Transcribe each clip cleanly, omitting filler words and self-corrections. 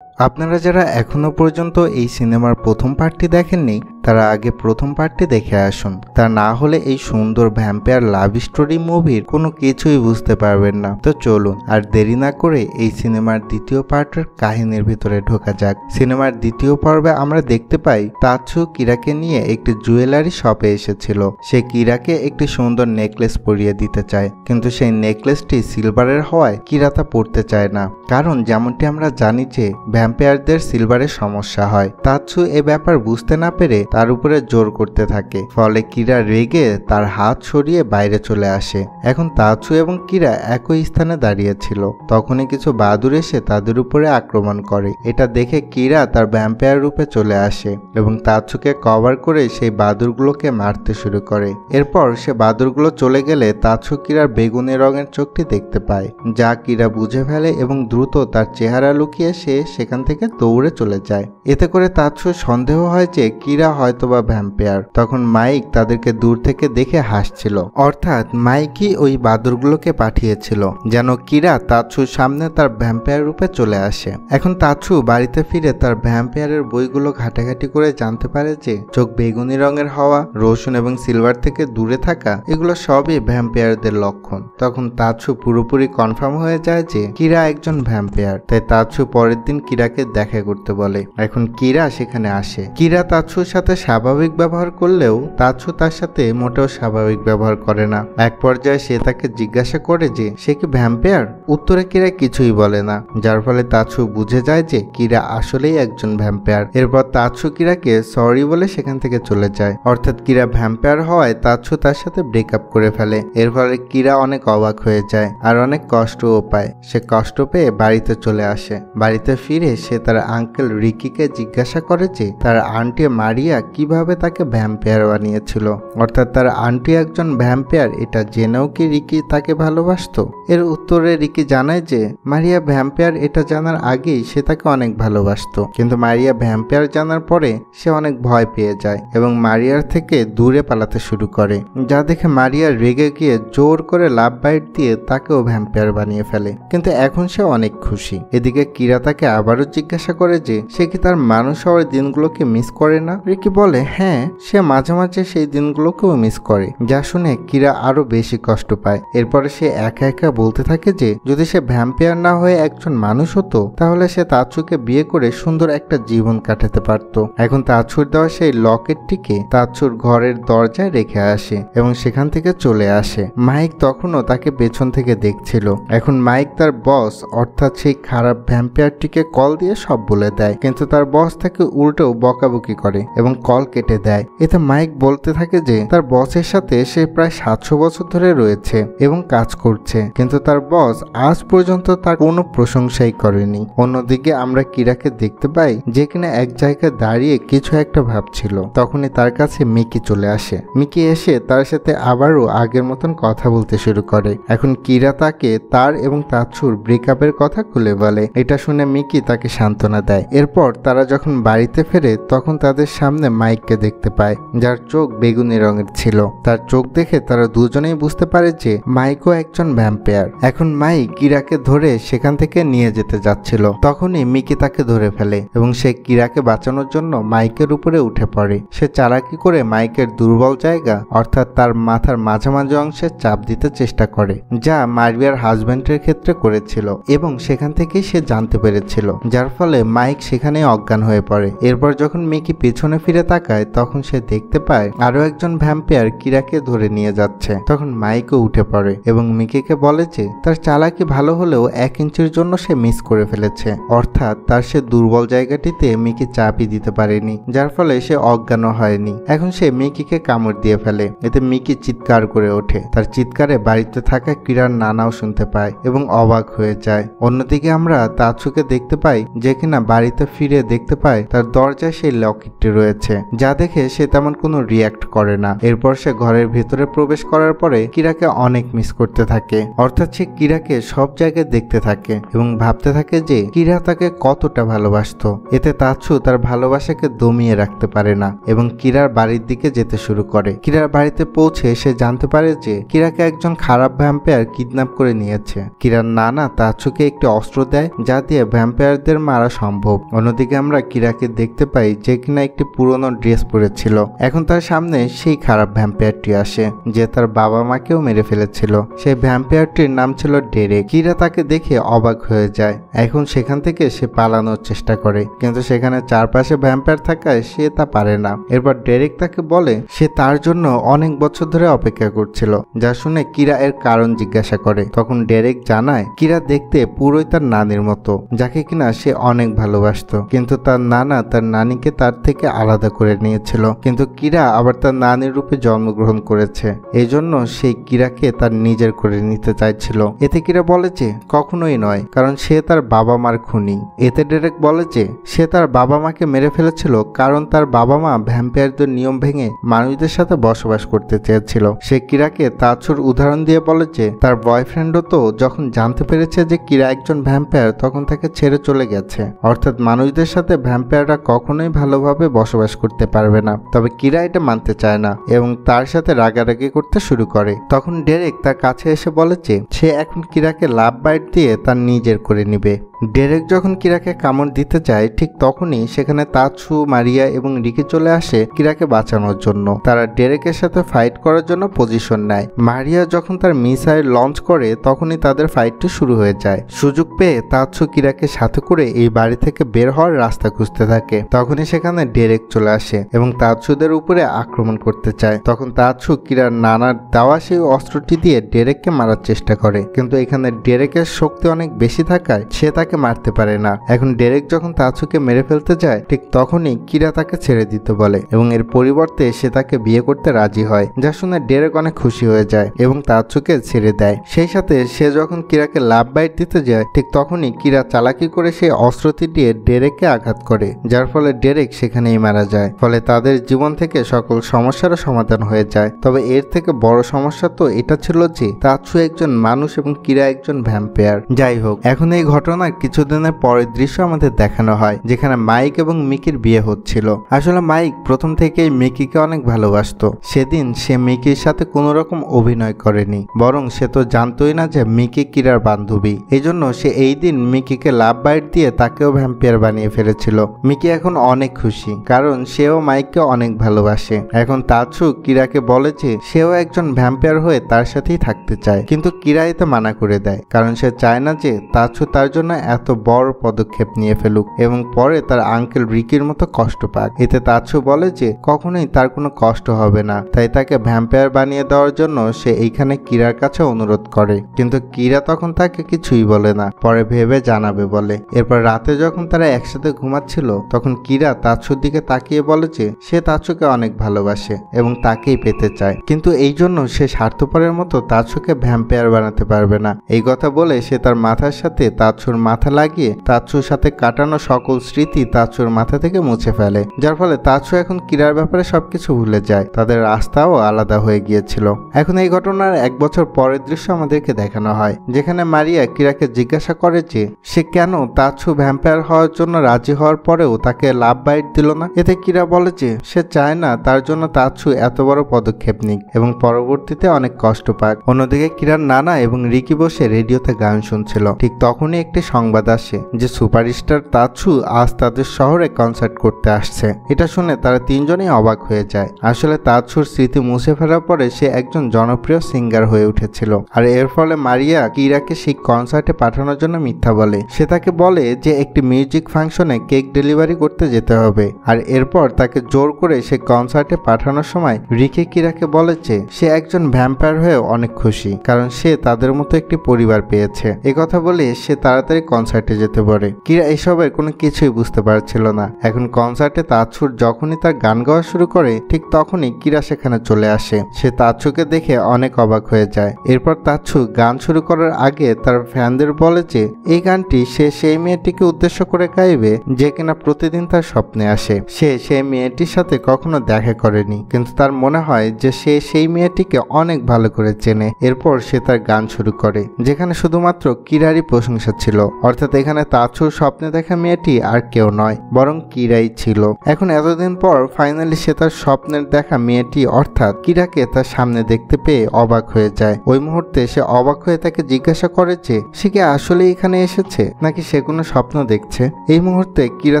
আপনারা যারা এখনো পর্যন্ত এই সিনেমার প্রথম পার্টটি দেখেননি তারা আগে প্রথম পার্টটি দেখে আসুন। তা না হলে এই সুন্দর ভ্যাম্পায়ার লাভ স্টোরি মুভির কোনো কিছুই বুঝতে পারবেন না। তো চলুন আর দেরি না করে এই সিনেমার দ্বিতীয় পার্টের কাহিনীর ভিতরে ঢোকা যাক। সিনেমার দ্বিতীয় পর্বে আমরা দেখতে পাই তাৎসু কিরাকে নিয়ে একটি জুয়েলারি শপে এসেছিল। সে কিরাকে একটি সুন্দর নেকলেস পরিয়ে দিতে চায়, কিন্তু সেই নেকলেসটি সিলভারের হওয়ায় কিরা তা পরতে চায় না, কারণ যেমনটি আমরা জানি যে ভ্যাম্পায়ারদের সিলভারের সমস্যা হয়। তাৎসু এ ব্যাপার বুঝতে না পেরে তার উপরে জোর করতে থাকে, ফলে কিরা রেগে তার হাত সরিয়ে বাইরে চলে আসে। এখন তাৎসু এবং কিরা একই স্থানে দাঁড়িয়েছিল, তখনই কিছু বাদুড় এসে তাদের উপরে আক্রমণ করে। এটা দেখে কিরা তার ভ্যাম্পায়ার রূপে চলে আসে এবং তাৎসুকে কভার করে সেই বাদুড়গুলোকে মারতে শুরু করে। এরপর সে বাদুড়গুলো চলে গেলে তাৎসু কিরার বেগুনি রঙের চোখটি দেখতে পায়, যা কিরা বুঝে ফেলে এবং দ্রুত তার চেহারা লুকিয়ে সে সেখান থেকে দৌড়ে চলে যায়। এতে করে তাৎসুর সন্দেহ হয় যে কিরা হয়তোবা ভ্যাম্পায়ার। তখন মাইক তাদেরকে দূর থেকে দেখে হাসছিল, অর্থাৎ মাইকই ওই বাদুড়গুলোকে পাঠিয়েছিল যেন কিরা তাৎসুর সামনে তার ভ্যাম্পায়ার রূপে চলে আসে। এখন তাৎসু বাড়িতে ফিরে তার ভ্যাম্পায়ারের বইগুলো ঘাটাঘাটি করে জানতে পারে যে চোখ বেগুনি রঙের হওয়া, রসুন এবং সিলভার থেকে দূরে থাকা, এগুলো সবই ভ্যাম্পায়ারদের লক্ষণ। তখন তাৎসু পুরোপুরি কনফার্ম হয়ে যায় যে কিরা একজন ভ্যাম্পায়ার। তাই তাৎসু পরের দিন কিরাকে দেখা করতে বলে। এখন কিরা সেখানে আসে। কিরা তাৎসুর সাথে স্বাভাবিক ব্যবহার করলেও তাৎসু তার সাথে মোটেও স্বাভাবিক ব্যবহার করে না। এক পর্যায়ে সে তাকে জিজ্ঞাসা করে যে সে কি ভ্যাম্পায়ার। উত্তরে কিরা কিছুই বলে না, যার ফলে তাৎসু বুঝে যায় যে কিরা আসলেই একজন ভ্যাম্পায়ার। এরপর তাৎসু কিরাকে সরি বলে সেখান থেকে চলে যায়, অর্থাৎ কিরা ভ্যাম্পায়ার হওয়ায় তাৎসু তার সাথে ব্রেকআপ করে ফেলে। এর ফলে কিরা অনেক অবাক হয়ে যায় আর অনেক কষ্টও পায়। সে কষ্ট পেয়ে বাড়িতে চলে আসে। বাড়িতে ফিরে সে তার আঙ্কেল রিকিকে জিজ্ঞাসা করে যে তার আন্টি মারিয়া কিভাবে তাকে ভ্যাম্পায়ার বানিয়েছিল, অর্থাৎ তার আন্টি একজন ভ্যাম্পায়ার এটা জেনেও কি রিকি তাকে ভালোবাসতো। এর উত্তরে রিকি জানায় যে মারিয়া ভ্যাম্পায়ার এটা জানার আগেই সে তাকে অনেক ভালোবাসতো, কিন্তু মারিয়া ভ্যাম্পায়ার জানার পরে সে অনেক ভয় পেয়ে যায় এবং মারিয়ার থেকে দূরে পালাতে শুরু করে, যা দেখে মারিয়া রেগে গিয়ে জোর করে লাভ বাইট দিয়ে তাকেও ভ্যাম্পায়ার বানিয়ে ফেলে। কিন্তু এখন সে অনেক খুশি। এদিকে কিরা তাকে আবারও জিজ্ঞাসা করে যে সে কি তার মানুষ হওয়ার দিনগুলোকে মিস করে না। রিকি বলে হ্যাঁ, সে মাঝে মাঝে সেই দিনগুলোকেও মিস করে, যা শুনে কিরা আরো বেশি কষ্ট পায়। এরপরে সে একা একা বলতে থাকে যে যদি সে ভ্যাম্পায়ার না হয়ে একজন মানুষ হতো তাহলে সে তাৎসুকে বিয়ে করে সুন্দর একটা জীবন কাটাতে পারত। এখন তাৎসুর দেওয়া সেই লকেটটিকে তাৎসুর ঘরের দরজায় রেখে আসে এবং সেখান থেকে চলে আসে। মাইক তখনও তাকে পেছন থেকে দেখছিল। এখন মাইক তার বস অর্থাৎ সেই খারাপ ভ্যাম্পায়ারটিকে কল দিয়ে সব বলে দেয়, কিন্তু তার বস তাকে উল্টেও বকাবকি করে এবং কল কেটে দেয়। এতে মাইক বলতে থাকে যে তার বসের সাথে সে প্রায় 700 বছর ধরে রয়েছে এবং কাজ করছে, কিন্তু তার বস আজ পর্যন্ত তার কোনো প্রশংসাই করেনি। অন্যদিকে আমরা কিরাকে দেখতে পাই যে কিনা এক জায়গায় দাঁড়িয়ে কিছু একটা ভাবছিল। তখনই তার কাছে মিকি চলে আসে। মিকি এসে তার সাথে আবারও আগের মতন কথা বলতে শুরু করে। এখন কিরা তাকে তার এবং তাৎসুর ব্রেকআপের কথা খুলে বলে। এটা শুনে মিকি তাকে সান্ত্বনা দেয়। এরপর তারা যখন বাড়িতে ফেরে তখন তাদের সামনে মাইককে দেখতে পায়, যার চোখ বেগুনি রঙের ছিল। তার চোখ দেখে তারা দুজনেই বুঝতে পারে যে মাইকও একজন ভ্যাম্পায়ার। এখন মাইক কিরাকে ধরে সেখান থেকে নিয়ে যেতে যাচ্ছিল, তখনই মিকি তাকে ধরে ফেলে এবং সে কিরাকে বাঁচানোর জন্য মাইকের উপরে উঠে পড়ে। সে চালাকি করে মাইকের দুর্বল জায়গা অর্থাৎ তার মাথার মাঝামাঝি অংশে চাপ দিতে চেষ্টা করে, যা মারিয়ার হাজবেন্ডের ক্ষেত্রে করেছিল এবং সেখান থেকেই সে জানতে পেরেছিল, যার ফলে মাইক সেখানেই অজ্ঞান হয়ে পড়ে। এরপর যখন মিকি পেছনে ফিরে তাকায় তখন সে দেখতে পায় আরো একজন ভ্যাম্পায়ার কিরাকে ধরে নিয়ে যাচ্ছে। তখন মাইকও উঠে পড়ে এবং মিকিকে বলে যে তার চালাকি ভালো হলেও 1 ইঞ্চির জন্য সে মিস করে ফেলেছে, অর্থাৎ তার সে দুর্বল জায়গাটিতে মিকি চাপই দিতে পারেনি, যার ফলে সে অজ্ঞানও হয়নি। এখন সে মিকিকে কামড় দিয়ে ফেলে। এতে মিকি চিৎকার করে ওঠে। তার চিৎকারে বাড়িতে থাকা কিরার নানাও শুনতে পায় এবং অবাক হয়ে যায়। অন্যদিকে আমরা তাৎসুকে দেখতে পাই যে কিনা বাড়িতে ফিরে দেখতে পায় তার দরজায় সেই লকেটটি রয়েছে যাচ্ছে, যা দেখে সে তেমন কোনো রিয়াক্ট করে না। এরপর সে ঘরের ভেতরে প্রবেশ করার পরে কিরাকে অনেক মিস করতে থাকে, অর্থাৎ সে কিরাকে সব জায়গায় দেখতে থাকে এবং ভাবতে থাকে যে কিরা তাকে কতটা ভালোবাসতো। এতে তাৎসু তার ভালোবাসাকে দমিয়ে রাখতে পারে না এবং কিরার বাড়ির দিকে যেতে শুরু করে। কিরার বাড়িতে পৌঁছে সে জানতে পারে যে কিরাকে একজন খারাপ ভ্যাম্পায়ার কিডন্যাপ করে নিয়েছে। কিরার নানা তাৎসুকে একটি অস্ত্র দেয় যা দিয়ে ভ্যাম্পায়ারদের মারা সম্ভব। অন্যদিকে আমরা কিরাকে দেখতে পাই যে কিনা একটি পুরনো ড্রেস পরেছিল। এখন তার সামনে সেই খারাপ ভ্যাম্পায়ারটি আসে যে তার বাবা মাকেও মেরে ফেলেছিল। সেই ভ্যাম্পায়ারটির নাম ছিল ডেরেক। কিরা তাকে দেখে অবাক হয়ে যায়। এখন সেখান থেকে সে পালানোর চেষ্টা করে, কিন্তু সেখানে চারপাশে ভ্যাম্পায়ার থাকায় সে তা পারে না। এরপর ডেরেক তাকে বলে সে তার জন্য অনেক বছর ধরে অপেক্ষা করছিল, যা শুনে কিরা এর কারণ জিজ্ঞাসা করে। তখন ডেরেক জানায় কিরা দেখতে পুরোই তার নানির মতো, যাকে কিনা সে অনেক ভালোবাসতো, কিন্তু তার নানা তার নানিকে তার থেকে আলাদা করে নিয়েছিল। কিন্তু কিরা আবার তার নানির রূপে জন্মগ্রহণ করেছে, এই জন্য সেই কিরাকে তার নিজের করে নিতে চাইছিল। এতে কিরা বলে যে কখনোই নয়, কারণ সে তার বাবা মার খুনি। এতে ডেরেক বলে যে সে তার বাবা মাকে মেরে ফেলেছিল কারণ তার বাবা মা ভ্যাম্পায়ারদের নিয়ম ভেঙে মানুষদের সাথে বসবাস করতে চেয়েছিল। সে কিরাকে তাৎসুর উদাহরণ দিয়ে বলে যে তার বয়ফ্রেন্ডও তো যখন জানতে পেরেছে যে কিরা একজন ভ্যাম্পায়ার তখন তাকে ছেড়ে চলে গেছে, অর্থাৎ মানুষদের সাথে ভ্যাম্পায়াররা কখনোই ভালোভাবে বসবাস করতে পারবে না। তবে কিরা এটা মানতে চায় না এবং তার সাথে রাগারাগি করতে শুরু করে। তখন ডেরেক তার কাছে এসে বলে যে সে এখন কিরাকে লাভ বাইট দিয়ে তার নিজের করে নিবে। ডেরেক যখন কিরাকে কামড় দিতে যায় ঠিক তখনই সেখানে তাৎসু, মারিয়া এবং রিকি চলে আসে কিরাকে বাঁচানোর জন্য। তারা ডেরেকের সাথে ফাইট করার জন্য পজিশন নেয়। মারিয়া যখন তার মিসাইল লঞ্চ করে তখনই তাদের ফাইটটি শুরু হয়ে যায়। সুযোগ পেয়ে তাৎসু কিরাকে সাথে করে এই বাড়ি থেকে বের হওয়ার রাস্তা খুঁজতে থাকে। তখনই সেখানে ডেরেক চলে আসে এবং তাৎসুদের উপরে আক্রমণ করতে চায়। তখন তাৎসু কিরার নানার দেওয়া সেই অস্ত্রটি দিয়ে ডেরেককে মারার চেষ্টা করে, কিন্তু এখানে ডেরেকের শক্তি অনেক বেশি থাকায় সে তাকে মারতে পারে না। এখন ডেরেক যখন তাৎসুকে মেরে ফেলতে যায় ঠিক তখনই কিরা তাকে ছেড়ে দিতে বলে এবং এর পরিবর্তে সে তাকে বিয়ে করতে রাজি হয়, যা শুনে ডেরেক অনেক খুশি হয়ে যায় এবং তাৎসুকে ছেড়ে দেয়। সেই সাথে সে যখন কিরাকে লাভ বাইট দিতে যায় ঠিক তখনই কিরা চালাকি করে সেই অস্ত্রটি দিয়ে ডেরেককে আঘাত করে, যার ফলে ডেরেক সেখানেই মারা যায়। ফলে তাদের জীবন থেকে সকল সমস্যারও সমাধান হয়ে যায়। তবে এর থেকে বড় সমস্যা তো এটা ছিল যে তাৎসু একজন মানুষ এবং কিরা একজন ভ্যাম্পায়ার। যাই হোক, এখন এই ঘটনার কিছুদিনের পরের দৃশ্য আমাদের দেখানো হয় যেখানে মাইক এবং মিকির বিয়ে হচ্ছিল। আসলে মাইক প্রথম থেকেই মিকিকে অনেক ভালোবাসতো। সেদিন সে মিকির সাথে কোনো রকম অভিনয় করেনি, বরং সে তো জানতোই না যে মিকি কিরার বান্ধবী। এই জন্য সে এই দিন মিকিকে লাভ বাইট দিয়ে তাকেও ভ্যাম্পায়ার বানিয়ে ফেলেছিল। মিকি এখন অনেক খুশি কারণ সেও মাইককে অনেক ভালোবাসে। এখন তাৎসু কিরাকে বলে যে সেও একজন ভ্যাম্পায়ার হয়ে তার সাথেই থাকতে চায়, কিন্তু কিরা এতে মানা করে দেয় কারণ সে চায় না যে তাৎসু তার জন্য এত বড় পদক্ষেপ নিয়ে ফেলুক এবং পরে তার আঙ্কেল রিকির মতো কষ্ট পাক। এতে তাৎসু বলে যে কখনোই তার কোনো কষ্ট হবে না, তাই তাকে ভ্যাম্পায়ার বানিয়ে দেওয়ার জন্য সে এইখানে কিরার কাছে অনুরোধ করে, কিন্তু কিরা তখন তাকে কিছুই বলে না, পরে ভেবে জানাবে বলে। এরপর রাতে যখন তারা একসাথে ঘুমাচ্ছিল তখন কিরা তাৎসুর দিকে তাকিয়ে বলে যে সে তাৎসুকে অনেক ভালোবাসে এবং তাকেই পেতে চায়, কিন্তু এই জন্য সে স্বার্থপরের মতো তাৎসুকে ভ্যাম্পায়ার বানাতে পারবে না। এই কথা বলে সে তার মাথার সাথে তাৎসুর মাথা লাগিয়ে তাৎসুর সাথে কাটানো সকল স্মৃতি তাৎসুর মাথা থেকে মুছে ফেলে, যার ফলে তাৎসু এখন কিরার ব্যাপারে সবকিছু ভুলে যায়। তাদের রাস্তাও আলাদা হয়ে গিয়েছিল। এখন এই ঘটনার 1 বছর পরের দৃশ্য আমাদেরকে দেখানো হয় যেখানে মারিয়া কিরাকে জিজ্ঞাসা করে যে সে কেন তাৎসু ভ্যাম্পায়ার হওয়ার জন্য রাজি হওয়ার পরেও তাকে লাভ বাইট দিল না। এতে কিরা বলে যে সে চায় না তার জন্য তাৎসু এত বড় পদক্ষেপ নিক এবং পরবর্তীতে অনেক কষ্ট পাক। অন্যদিকে কিরার নানা এবং রিকি বসে রেডিওতে গান শুনছিল। ঠিক তখনই একটি সংবাদ আসে যে সুপারস্টার তাৎসু আজ তাদের শহরে কনসার্ট করতে আসছে। এটা শুনে তারা তিনজনেই অবাক হয়ে যায়। আসলে তাৎসুর স্মৃতি মুছে ফেলার পরে সে একজন জনপ্রিয় সিঙ্গার হয়ে উঠেছিল, আর এর ফলে মারিয়া কিরাকে সেই কনসার্টে পাঠানোর জন্য মিথ্যা বলে। সে তাকে বলে যে একটি মিউজিক ফাংশনে কেক ডেলিভারি করতে যেতে হবে, আর এরপর তাকে জোর করে সে কনসার্টে পাঠানোর সময় রিকি কিরাকে বলেছে সে একজন ভ্যাম্পায়ার হয়ে অনেক খুশি কারণ সে তাদের মতো একটি পরিবার পেয়েছে। কথা বলে সে তাড়াতাড়ি কনসার্টে যেতে পারে। কিরা এসবের কোনো কিছুই বুঝতে পারছিল না। এখন কনসার্টে তাৎসুর যখনই তার গান গাওয়া শুরু করে ঠিক তখনই কিরা সেখানে চলে আসে। সে তাৎসুকে দেখে অনেক অবাক হয়ে যায়। এরপর তাৎসু গান শুরু করার আগে তার ফ্যানদের বলে যে এই গানটি সে সেই মেয়েটিকে উদ্দেশ্য করে গাইবে যে কিনা প্রতিদিন তার স্বপ্নে আসে। সে সেই মেয়েটির সাথে কখনো দেখা করেনি, কিন্তু তার মনে হয় যে সে সেই মেয়েটিকে অনেক ভালো করে চেনে। এরপর সে তার গান শুরু করে, যেখানে শুধুমাত্র কিরারই প্রশংসা ছিল। অর্থাৎ এখানে তাৎসুর স্বপ্নে দেখা মেয়েটি আর কেউ নয়, বরং কিরাই ছিল। এখন এতদিন পর ফাইনালি সে তার স্বপ্নের দেখা মেয়েটি অর্থাৎ কিরাকে তার সামনে দেখতে পেয়ে অবাক হয়ে যায়। ওই মুহূর্তে সে অবাক হয়ে তাকে জিজ্ঞাসা করে যে সে কি আসলে এখানে এসেছে নাকি সে কোনো স্বপ্ন দেখছে। এই মুহূর্তে কিরা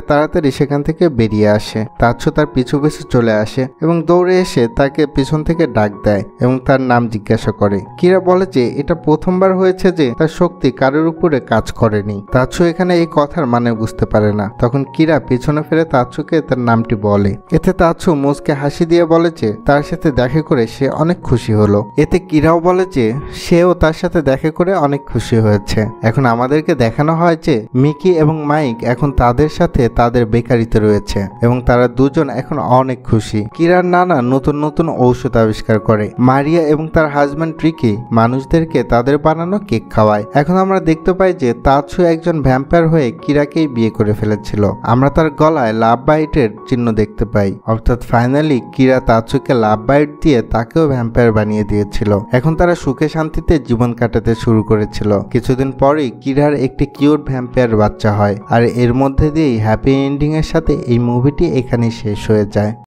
তাড়াতাড়ি সেখান থেকে বেরিয়ে আসে। তাৎসু তার পিছু পিছু চলে আসে এবং দৌড়ে এসে তাকে পিছন থেকে ডাক দেয় এবং তার নাম জিজ্ঞাসা করে। কিরা বলে যে এটা প্রথমবার হয়েছে যে তার শক্তি কারোর উপরে কাজ করেনি। তাৎসু এখানে এই কথার মানে বুঝতে পারে না। তখন কিরা পিছনে ফিরে তাৎসুকে তার নামটি বলে। এতে তাৎসু মুচকে হাসি দিয়ে বলে যে তার সাথে দেখা করে সে অনেক খুশি হলো। এতে কিরাও বলে যে সেও তার সাথে দেখা করে অনেক খুশি হয়েছে। এখন আমাদেরকে দেখানো হয় যে মিকি এবং মাইক এখন তাদের সাথে তাদের বেকারিতে রয়েছে এবং তারা দুজন এখন অনেক খুশি। কিরার নানা নতুন নতুন ঔষধ আবিষ্কার করে। মারিয়া এবং তার হাজব্যান্ড ট্রিকি মানুষদেরকে তাদের বানানো কেক খাওয়ায়। এখন আমরা দেখতে পাই যে তাৎসু একজন ভ্যাম্পায়ার হয়ে কিরাকেই বিয়ে করে ফেলেছিল। আমরা তার গলায় লাভ বাইটের চিহ্ন দেখতে পাই, অর্থাৎ ফাইনালি কিরা তাৎসুকে লাভ বাইট দিয়ে তাকেও ভ্যাম্পায়ার বানিয়ে দিয়েছিল। এখন তারা সুখে শান্তিতে জীবন কাটাতে শুরু করেছিল। কিছুদিন পরেই কিরার একটি কিউট ভ্যাম্পায়ার বাচ্চা হয়, আর এর মধ্যে দিয়েই হ্যাপি এন্ডিং এর সাথে এই মুভিটি এখানেই শেষ হয়ে যায়।